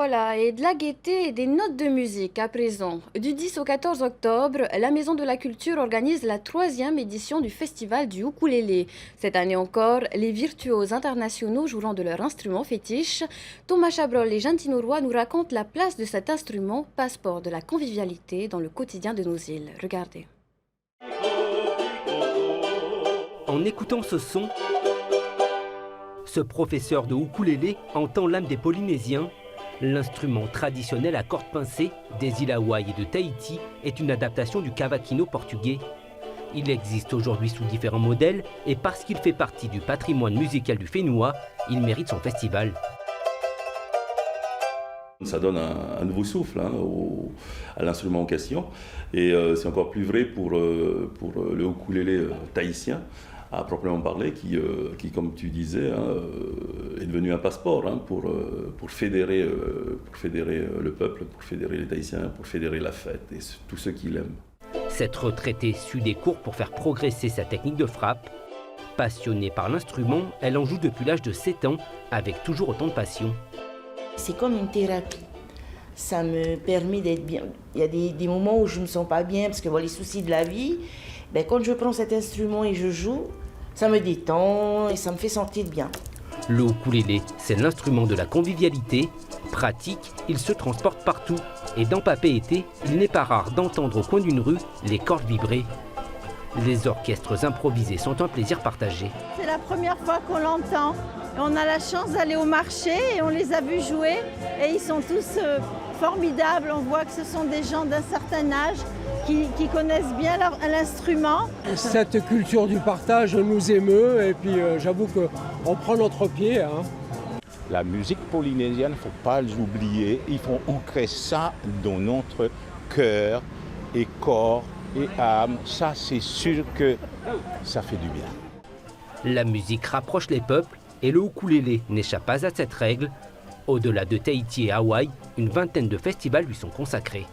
Voilà, et de la gaieté et des notes de musique à présent. Du 10 au 14 octobre, la Maison de la Culture organise la 3e édition du Festival du ukulélé. Cette année encore, les virtuoses internationaux joueront de leur instrument fétiche. Thomas Chabrol et Jeanne Tinoroy nous racontent la place de cet instrument, passeport de la convivialité dans le quotidien de nos îles. Regardez. En écoutant ce son, ce professeur de ukulélé entend l'âme des Polynésiens. L'instrument traditionnel à cordes pincées des îles Hawaï et de Tahiti est une adaptation du cavaquinho portugais. Il existe aujourd'hui sous différents modèles et parce qu'il fait partie du patrimoine musical du Fénois, il mérite son festival. Ça donne un nouveau souffle à l'instrument en question et c'est encore plus vrai pour le ukulélé tahitien à proprement parler qui comme tu disais, est devenu un passeport pour fédérer le peuple, pour fédérer les Tahitiens, pour fédérer la fête et tous ceux qui l'aiment. Cette retraitée suit des cours pour faire progresser sa technique de frappe. Passionnée par l'instrument, elle en joue depuis l'âge de 7 ans avec toujours autant de passion. C'est comme une thérapie. Ça me permet d'être bien. Il y a des moments où je ne me sens pas bien parce que les soucis de la vie, quand je prends cet instrument et je joue, ça me détend et ça me fait sentir bien. Le ukulélé, c'est l'instrument de la convivialité. Pratique, il se transporte partout. Et dans Papeete, il n'est pas rare d'entendre au coin d'une rue les cordes vibrer. Les orchestres improvisés sont un plaisir partagé. C'est la première fois qu'on l'entend. On a la chance d'aller au marché et on les a vus jouer. Et ils sont tous formidables. On voit que ce sont des gens d'un certain âge qui connaissent bien l'instrument. Cette culture du partage nous émeut et puis j'avoue qu'on prend notre pied. La musique polynésienne, il ne faut pas l'oublier. Il faut ancrer ça dans notre cœur et corps et âme. Ça, c'est sûr que ça fait du bien. La musique rapproche les peuples et le ukulélé n'échappe pas à cette règle. Au-delà de Tahiti et Hawaï, une vingtaine de festivals lui sont consacrés.